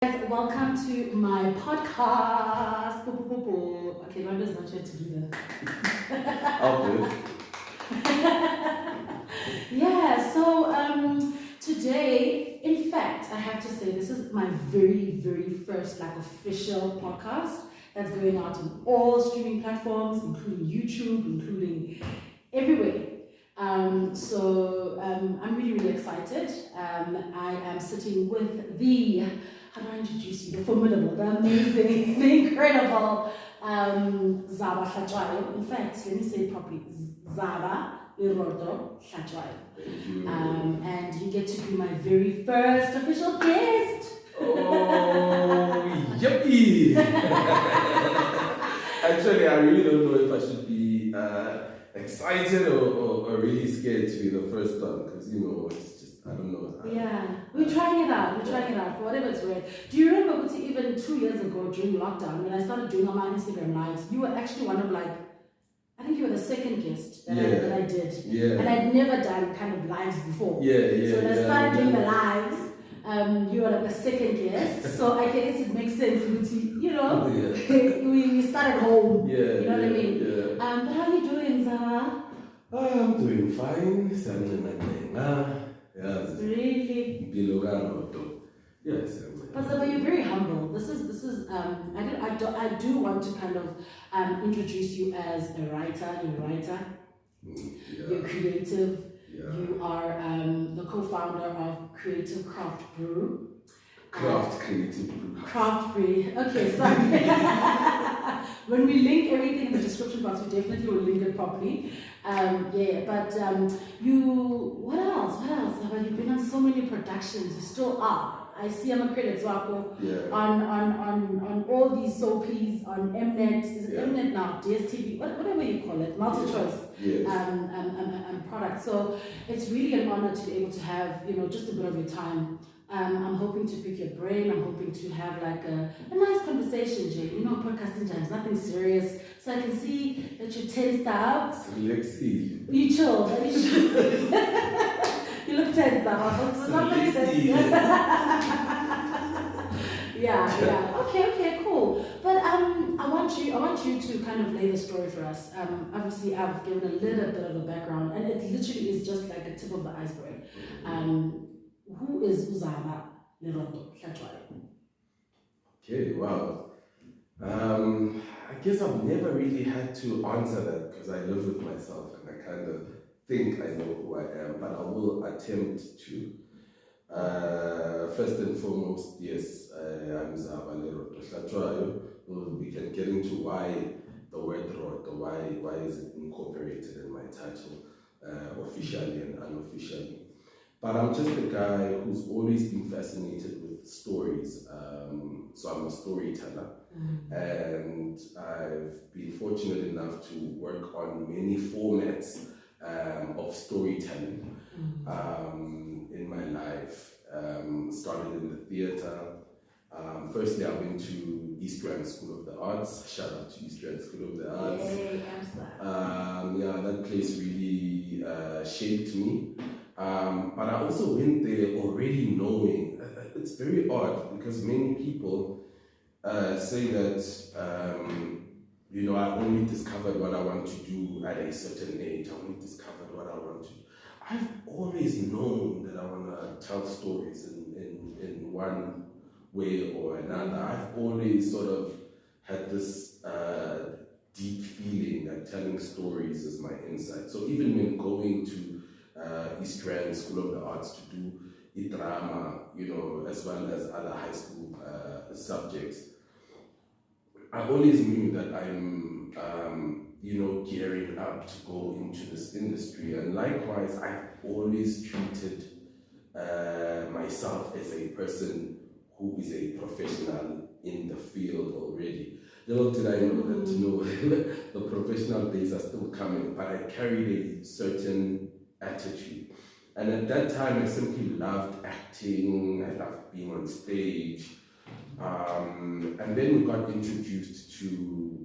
Welcome to my podcast. Okay, Rhonda's not here to do that. I'll do it. Yeah, so today, in fact, I have to say this is my very first official podcast that's going out on all streaming platforms, including YouTube, including everywhere. I'm really excited. I am sitting with the, how do I introduce you? The formidable, the amazing, the incredible Zaba Hlatshwayo. In fact, let me say it properly. Zaba, Leroto, Hlatshwayo. And you get to be my very first official guest. Oh, yippee! Actually, I really don't know if I should be excited or really scared to be the first one, because it's just, I don't know. Yeah, we're trying it out for whatever it's worth. Do you remember even 2 years ago during lockdown when I started doing all my Instagram lives, you were actually one of I think you were the second guest that I did. Yeah. And I'd never done kind of lives before. Yeah. So when I started doing the lives, you were the second guest. So I guess it makes sense, we started home. Yeah. You know what I mean? Yeah. But how are you doing, Zaba? I'm doing fine. Really? Yes. But Zaba, you're very humble. This is I do want to kind of introduce you as a writer. You're creative. Yeah. You are the co-founder of Creative Craft Brew. Creative Brew. Craft Brew. Okay, sorry. When we link everything in the description box, we definitely will link it properly. What else? You've been on so many productions. You still are. I see I'm a credit swapper on all these soapies on Mnet. Is it Mnet now? DSTV, whatever you call it, multi-choice product. So it's really an honor to be able to have just a bit of your time. I'm hoping to pick your brain. I'm hoping to have a nice conversation, Jay. Podcasting jams, nothing serious. So I can see that you're tensed up. Let's see. You chill. You look tense now. It's not very tense. Yeah. Okay, cool. But I want you to kind of lay the story for us. Obviously, I've given a little bit of a background, and it literally is just like a tip of the iceberg. Who is Zaba Leroto Hlatshwayo? Okay, wow. I guess I've never really had to answer that because I live with myself and I kind of think I know who I am, but I will attempt to. First and foremost, yes, I'm Zaba Leroto Hlatshwayo. We can get into why the word Roto, why is it incorporated in my title, officially and unofficially. But I'm just a guy who's always been fascinated with stories. So I'm a storyteller. And I've been fortunate enough to work on many formats of storytelling in my life. Started in the theater. Firstly, I went to East Rand School of the Arts. Shout out to East Rand School of the Arts. That place really shaped me. But I also went there already knowing, it's very odd because many people say that, I only discovered what I want to do at a certain age. I only discovered what I want to do. I've always known that I want to tell stories in one way or another. I've always sort of had this deep feeling that telling stories is my insight. So even when going to East Rand School of the Arts to do drama, as well as other high school subjects, I always knew that I'm, gearing up to go into this industry. And likewise, I've always treated myself as a person who is a professional in the field already. Little did I know that, the professional days are still coming, but I carried a certain attitude. And at that time, I simply loved acting, I loved being on stage. And then we got introduced to,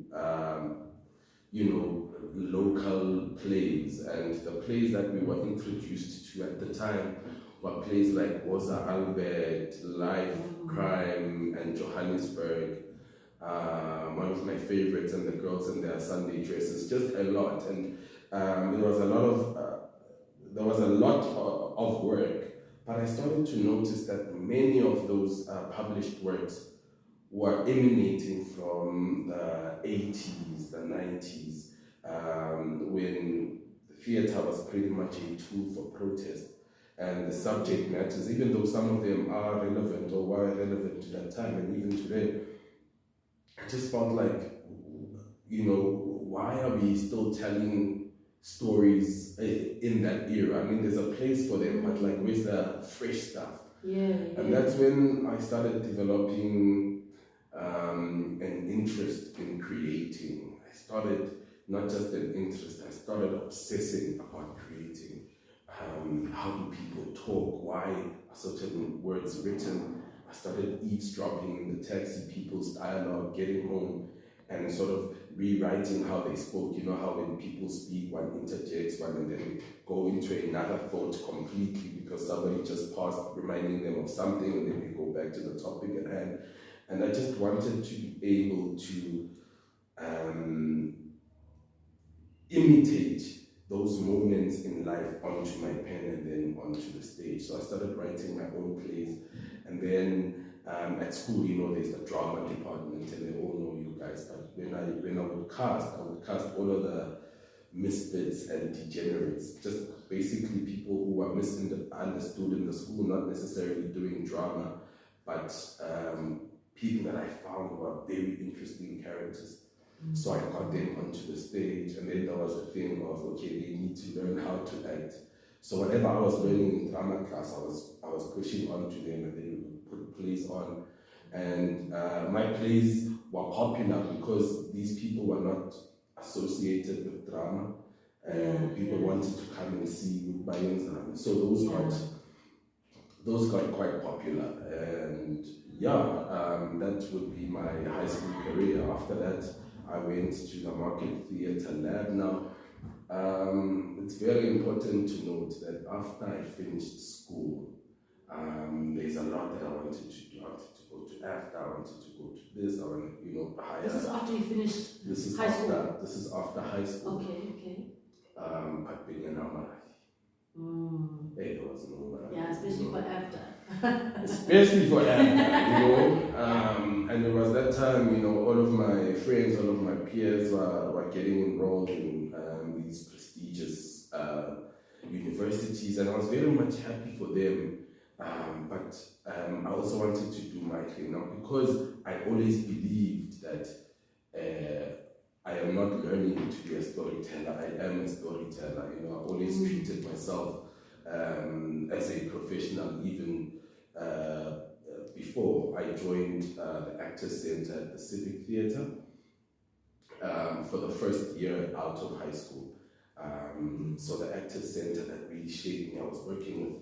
local plays. And the plays that we were introduced to at the time were plays like Rosa Albert, Life, Crime, and Johannesburg. One of my favorites, and The Girls in Their Sunday Dresses, just a lot. And there was a lot of work, but I started to notice that many of those published works were emanating from the 80s, the 90s, when the theatre was pretty much a tool for protest. And the subject matters, even though some of them are relevant or were relevant to that time and even today, I just felt like, why are we still telling stories in that era? I mean, there's a place for them, but like, where's the fresh stuff? And that's when I started developing an interest in creating. I started, not just an interest, I started obsessing about creating. How do people talk? Why are certain words written? I started eavesdropping in the taxi people's dialogue, getting home and sort of rewriting how they spoke. You know how when people speak, one interjects one and then they go into another thought completely because somebody just passed reminding them of something, and then we go back to the topic at hand. And I just wanted to be able to imitate those moments in life onto my pen and then onto the stage. So I started writing my own plays, and then at school, there's the drama department, and they all know you guys. But when I would cast all of the misfits and degenerates, just basically people who were misunderstood in the school, not necessarily doing drama, but people that I found were very interesting characters. So I got them onto the stage, and then there was the thing of, okay, they need to learn how to act. So whatever I was learning in drama class, I was pushing onto them, and then we would put plays on. And my plays were popular because these people were not associated with drama, and people wanted to come and see Bayans. So those got quite popular, and that would be my high school career. After that, I went to the Market Theatre Lab. Now, it's very important to note that after I finished school, there's a lot that I wanted to do. I wanted to go to AFDA, I wanted to go to this, I wanted, higher. This is after you finished high school? This is after high school. Okay. But being an there was no yeah, especially for AFDA. Especially for AFDA, and it was that time, all of my friends, all of my peers were getting enrolled in these prestigious universities, and I was very much happy for them. But I also wanted to do my thing now, because I always believed that I am not learning to be a storyteller. I am a storyteller. I always treated myself as a professional, even before I joined the Actors Center at the Civic Theatre for the first year out of high school. So the Actors Center that really shaped me. I was working with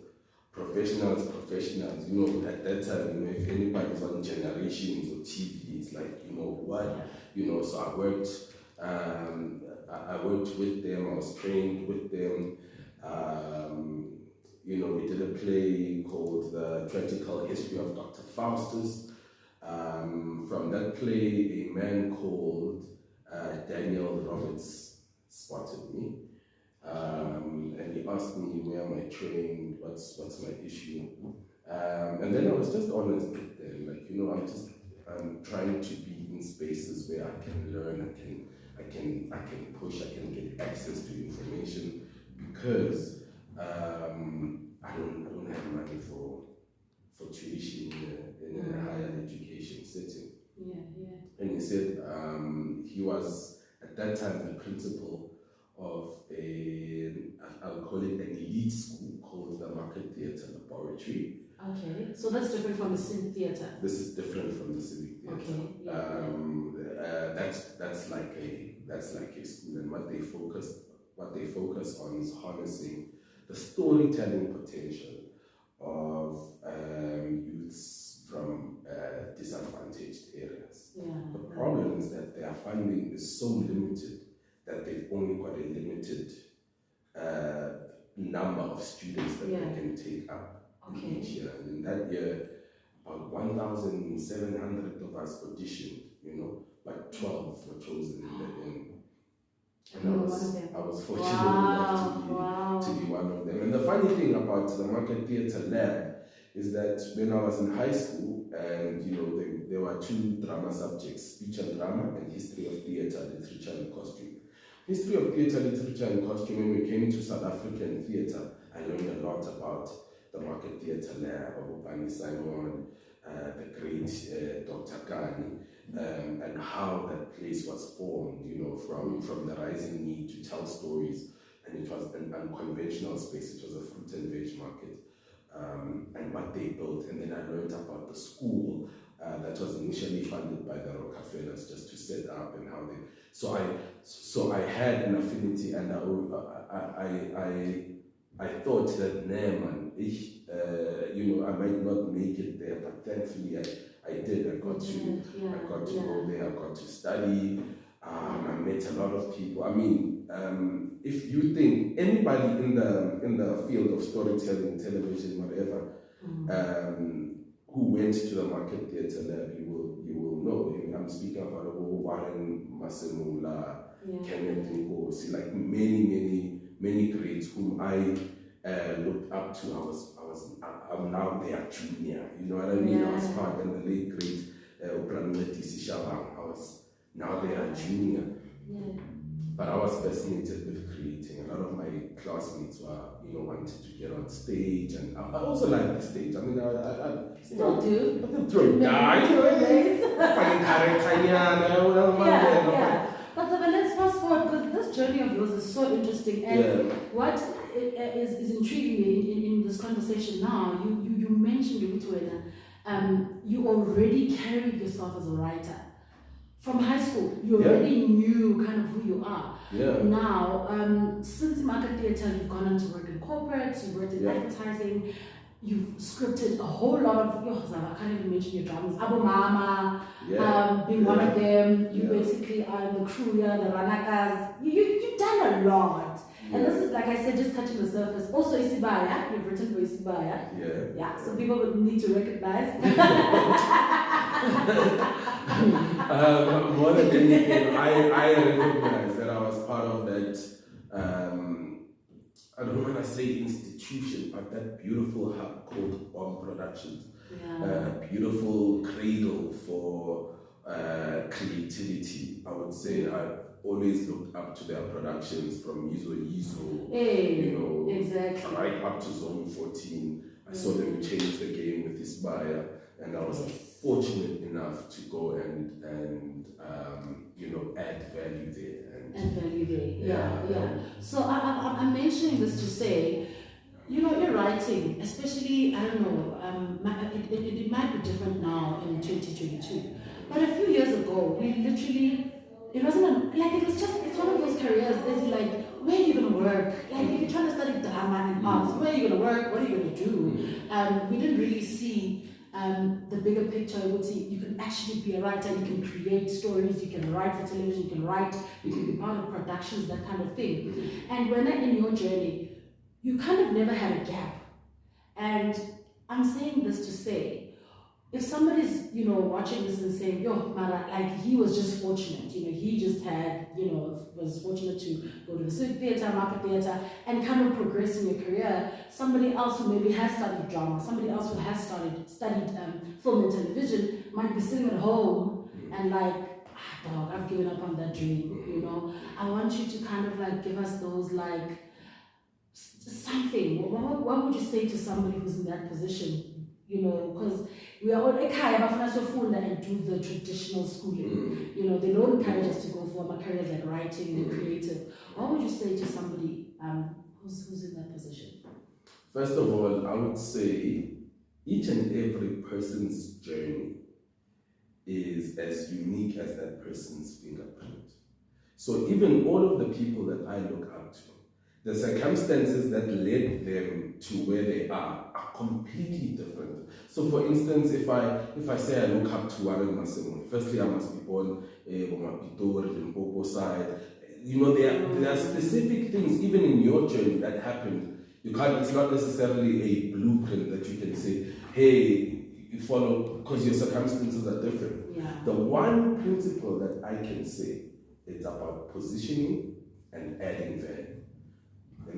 professionals. At that time, if anybody's on Generations or TV, it's like, what? So I worked with them, I was trained with them. We did a play called The Tragical History of Dr. Faustus. From that play, a man called Daniel Roberts spotted me. And he asked me, where am I trained, what's my issue? And then I was just honest with them, I'm trying to be in spaces where I can learn, I can push, I can get access to information, because I don't have money for tuition in a higher education setting. And he said he was at that time the principal of I'll call it an elite school called the Market Theatre Laboratory. Okay, so that's different from the Civic Theatre. This is different from the Civic Theatre. Okay. That's like a school, and what they focus on is harnessing the storytelling potential of youths from disadvantaged areas. The problem is that their funding is so limited that they've only got a limited number of students that they can take up. Okay. each year. And in that year, about 1,700 of us auditioned, but 12 were chosen in the end. And I was fortunate enough to be one of them. And the funny thing about the Market Theatre Lab is that when I was in high school, and there were two drama subjects, speech and drama, and history of theatre, literature and costume. History of theatre, literature and costume, when we came to South African theatre, I learned a lot about the Market Theatre Lab, Abubani Simon, the great Dr. Kani, and how that place was formed, from the rising need to tell stories. And it was an unconventional space. It was a fruit and veg market. And what they built. And then I learned about the school that was initially funded by the Rockefellers just to set up and how they. So I had an affinity, and I thought that man, I might not make it there, but thankfully I did. I got to go there. I got to study. I met a lot of people. I mean, if you think anybody in the field of storytelling, television, whatever, who went to the Market Theatre Lab, you will know. I mean, I'm speaking about Warren Masemula, Kenneth Ngozi, like many greats whom I looked up to. I'm now their junior. You know what I mean? I was part, and the late great Shabang. I was now they are junior. Yeah. But I was fascinated with creating. A lot of my classmates wanted to get on stage, and I also like the stage. I mean, I still do. I can throw die. But let's fast forward, because this journey of yours is so interesting, and what is intriguing me in this conversation now, you mentioned you already carried yourself as a writer. From high school, you already knew kind of who you are. Yeah. Now, since Market Theatre, you've gone on to work in corporates, you've worked in advertising, you've scripted a whole lot of, I can't even mention your dramas, Abu Mama, being one of them. You basically are in the crew, the Ranakas. You've done a lot. And this is, like I said, just touching the surface. Also Isibaya, you've written for Isibaya. Yeah, so people would need to recognize. More than anything, I recognize that I was part of that, I don't want to say institution, but that beautiful hub called Bomb Productions. A beautiful cradle for creativity, I would say. I always looked up to their productions, from Yizo, exactly, right up to Zone 14. I saw them change the game with Isibaya, and I was fortunate enough to go and add value there. So I'm mentioning this to say, you're writing, especially, I don't know, it might be different now in 2022, but a few years ago, we literally, it wasn't it's one of those careers, it's like, where are you going to work? Like, if you're trying to study drama and arts, where are you going to work? What are you going to do? We didn't really see the bigger picture. I would say you can actually be a writer, you can create stories, you can write for television, you can be part of productions, that kind of thing. And when in your journey, you kind of never had a gap. And I'm saying this to say, if somebody's, watching this and saying, Mara, like, he was just fortunate, he just had, was fortunate to go to the Civic Theatre, Market Theatre, and kind of progress in your career. Somebody else who maybe has studied drama, somebody else who has studied film and television might be sitting at home and like, dog, I've given up on that dream, I want you to kind of like give us those like, something. What would you say to somebody who's in that position? Because we are all and do the traditional schooling. They don't encourage us to go for careers like writing and creative. What would you say to somebody who's in that position? First of all, I would say each and every person's journey is as unique as that person's fingerprint. So even all of the people that I look up to, the circumstances that led them to where they are completely different. So for instance, if I say I look up to Warren Masemon, firstly I must be born on Pitori, Limpopo side. There are specific things even in your journey that happened, You can't. It's not necessarily a blueprint that you can say, hey, you follow, because your circumstances are different. Yeah. The one principle that I can say, it's about positioning and adding value. Let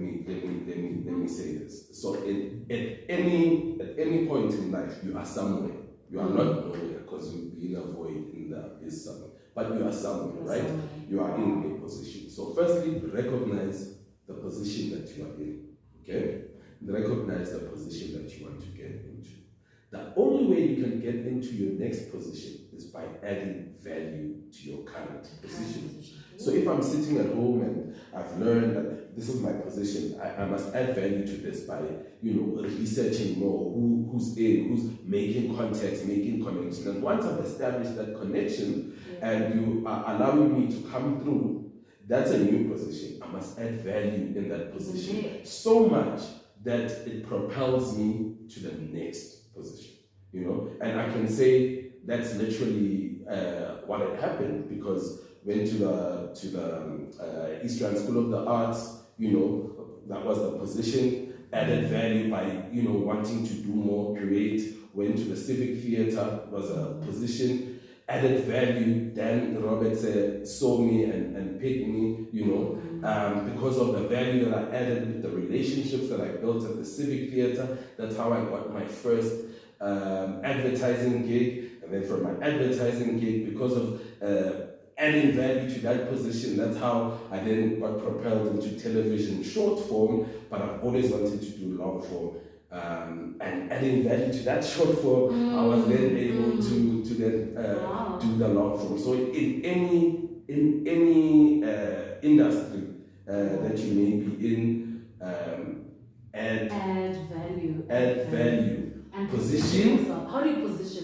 me say this. So at any point in life, you are somewhere. You are not nowhere because you'll be in a void in the abyss somewhere. But you are somewhere, right? You are in a position. So firstly, recognize the position that you are in. Okay? Recognize the position that you want to get into. The only way you can get into your next position is by adding value to your current position. So if I'm sitting at home and I've learned that this is my position, I must add value to this by, researching more, who's in, who's making contacts, making connections. And once I've established that connection and you are allowing me to come through, that's a new position. I must add value in that position so much that it propels me to the next position. And I can say that's literally what had happened, because went to the Eastern School of the Arts, that was the position, added value by, wanting to do more, create, went to the Civic Theatre, was a position, added value, then Robert saw me and picked me, because of the value that I added with the relationships that I built at the Civic Theatre. That's how I got my first advertising gig, and then from my advertising gig, because of adding value to that position, that's how I then got propelled into television short form, but I've always wanted to do long form. And adding value to that short form, I was then able to then do the long form. So in any industry that you may be in, add value. And position yourself. How do you position?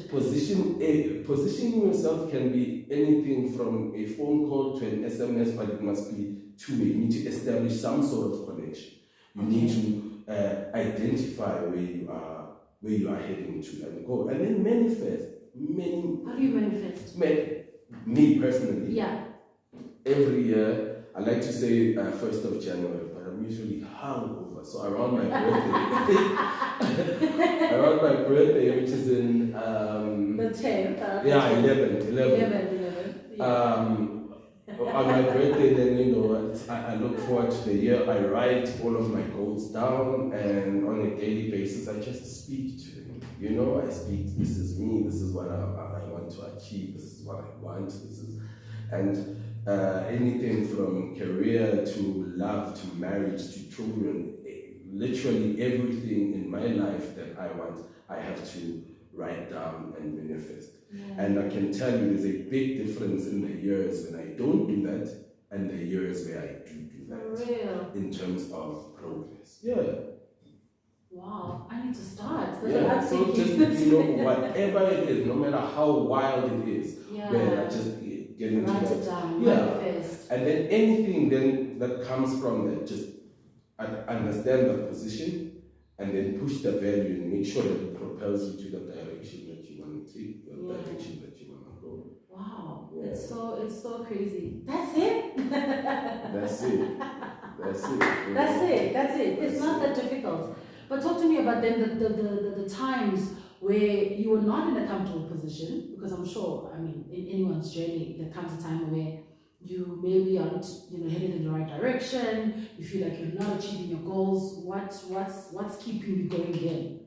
Positioning yourself can be anything from a phone call to an SMS, but it must be two-way. You need to establish some sort of connection. You need to identify where you are heading to and go, and then manifest. How do you manifest? Me personally. Yeah. Every year, I like to say 1st of January, but I'm usually hungover. So around my birthday, which is in the 10th. Yeah, 11. Yeah. On my birthday, then I look forward to the year. I write all of my goals down, and on a daily basis, I just speak to them. I speak. This is me. This is what I want to achieve. This is what I want. And anything from career to love to marriage to children, literally everything in my life that I want, I have to write down and manifest. Yeah. And I can tell you there's a big difference in the years when I don't do that and the years where I do that. For real? In terms of progress. Yeah. Wow, I need to start. So just, whatever it is, no matter how wild it is, when I just get into write that. It down, manifest. And then anything then that comes from that, just understand the position and then push the value and make sure that it propels you to the direction that you want to take, the direction that you want to go. Wow, it's so crazy. That's it. That's it. That's it. It's not that difficult. But talk to me about then the times where you were not in a comfortable position, because I'm sure, in anyone's journey, there comes a time where you maybe aren't, headed in the right direction. You feel like you're not achieving your goals. What's keeping you going again?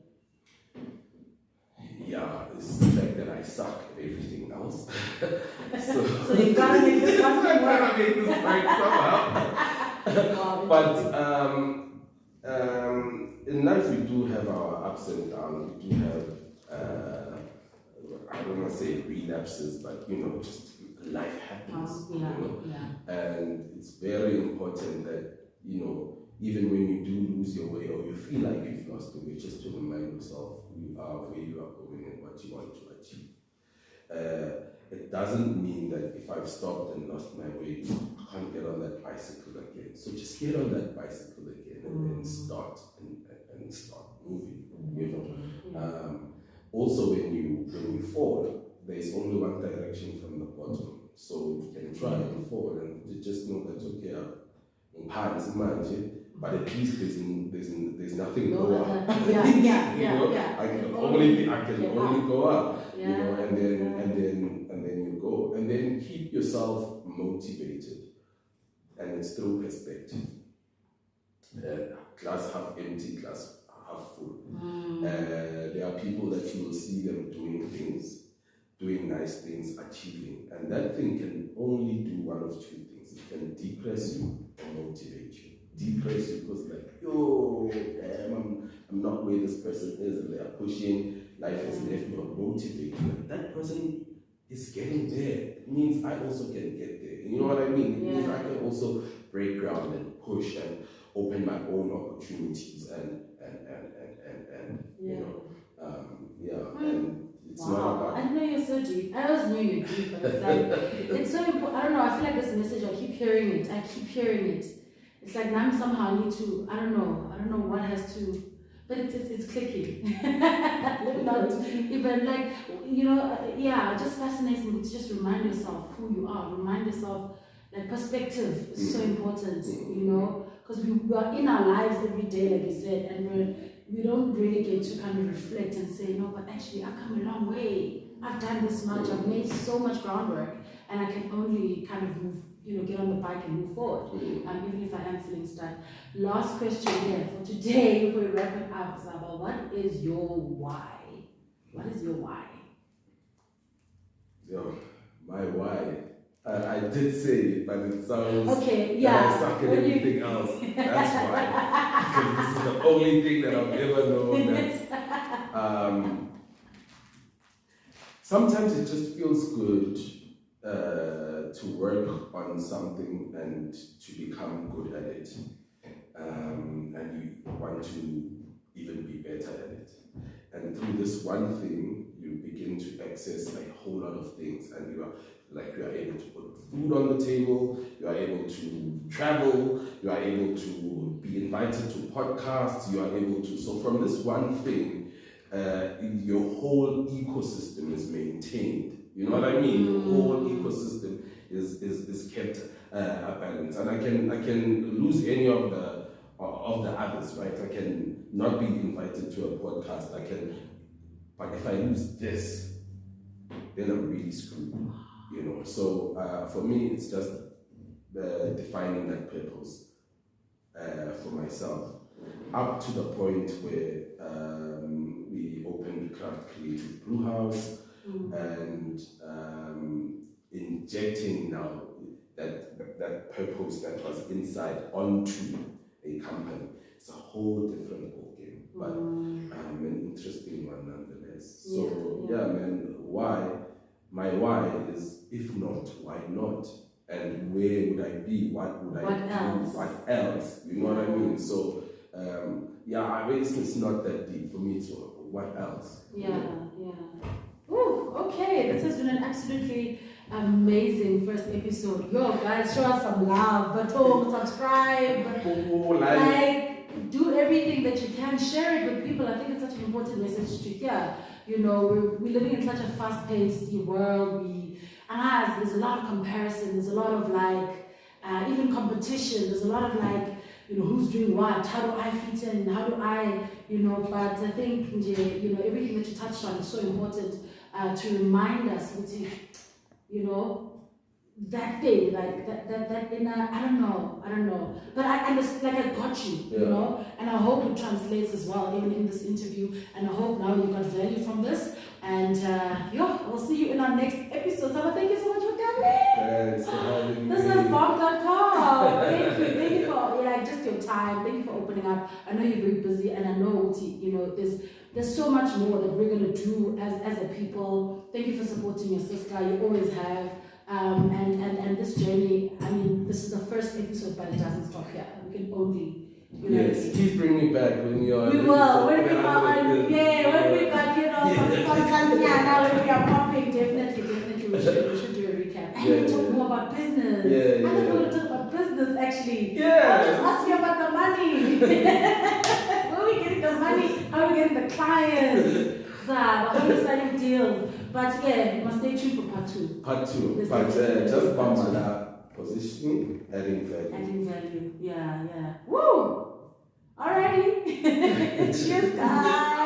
Yeah, it's the fact that I suck at everything else. so you gotta make this one thing work. I gotta make this work somehow. But in life we do have our ups and downs. We do have I don't want to say relapses, but just life happens. And it's very important that even when you do lose your way or you feel like you've lost the way, just to remind yourself who you are, where you are going, and what you want to achieve. It doesn't mean that if I've stopped and lost my way, I can't get on that bicycle again. So just get on that bicycle again and then start and start moving. Also, when you fall, there's only one direction from the bottom. So you can try and fall and you just know that okay, I'm but at least there's nothing No lower. other- yeah, You know, yeah. I can only go up. Yeah, You know, and then you go, and then keep yourself motivated, and it's through perspective. Glass half empty, glass half full. There are people that you will see them doing things, doing nice things, achieving, and that thing can only do one of two things. It can depress you or motivate you. Depress you because like, yo, damn, I'm not where this person is, and they are pushing, life has left me, or motivate you. Like, that person is getting there. It means I also can get there. You know what I mean? It means I can also break ground and push and open my own opportunities and you know, and it's not about. I know you're so deep. I always knew you're deep, but it's like, it's so important. I don't know, I feel like this message, I keep hearing it. It's like now somehow I need to, I don't know what has to, but it's clicking. Not even like, you know, it just fascinates me to just remind yourself who you are, remind yourself, like perspective is so important, you know, because we are in our lives every day, like you said, and we don't really get to kind of reflect and say, no, but actually I've come a long way. I've done this much, I've made so much groundwork, and I can only kind of move, you know, get on the bike and move forward, even if I am feeling stuck. Last question here for today, before we wrap it up, Zaba, what is your why? What is your why? Yo, my why. I did say it, but it sounds okay, I suck at everything else. That's why. Because this is the only thing that I've ever known that sometimes it just feels good to work on something and to become good at it. And you want to even be better at it. And through this one thing, you begin to access a whole lot of things, and you are able to put food on the table, you are able to travel, you are able to be invited to podcasts, you are able to, so from this one thing, your whole ecosystem is maintained. You know what I mean? The whole ecosystem is kept balanced, and I can lose any of the others, right? I can not be invited to a podcast. But if I lose this, then I'm really screwed. You know. So for me, it's just defining that purpose for myself, up to the point where we opened the Craft Creative Brew House. And injecting now that purpose that was inside onto a company. It's a whole different ballgame, but an interesting one nonetheless. So man, why? My why is, if not, why not? And where would I be? What would I do? What else? You know what I mean? So it's not that deep for me. So what else? Ooh, okay, this has been an absolutely amazing first episode. Yo, guys, show us some love, but subscribe, like, do everything that you can, share it with people. I think it's such an important message to hear. You know, we're living in such a fast-paced world. There's a lot of comparison. There's a lot of even competition. There's a lot of who's doing what? How do I fit in? How do I, But I think, everything that you touched on is so important to remind us, that thing, that inner, I don't know. But I understand, I got you, you know, and I hope it translates as well, even in this interview. And I hope now you got value from this. And we'll see you in our next episode. So thank you so much for coming. Thanks for having me. This is Bob.com. Thank you for just your time. Thank you for opening up. I know you're very busy, and I know there's so much more that we're gonna do as a people. Thank you for supporting your sister. You always have. And this journey, I mean, this is the first episode, but it doesn't stop here. We can only, Yes, please bring me back when you're. We will. When we got, when we got, some sponsors, now when we are popping, definitely, we should do a recap. And we talk more about business. I don't want to talk about business, actually. I was just asking about the money. Where are we getting the money? How are we getting the clients? How are we signing deals? But you must stay tuned for part 2. Part 2. But just Bamala positioning, adding value. Adding value, yeah. Woo! Alrighty. Cheers, guys.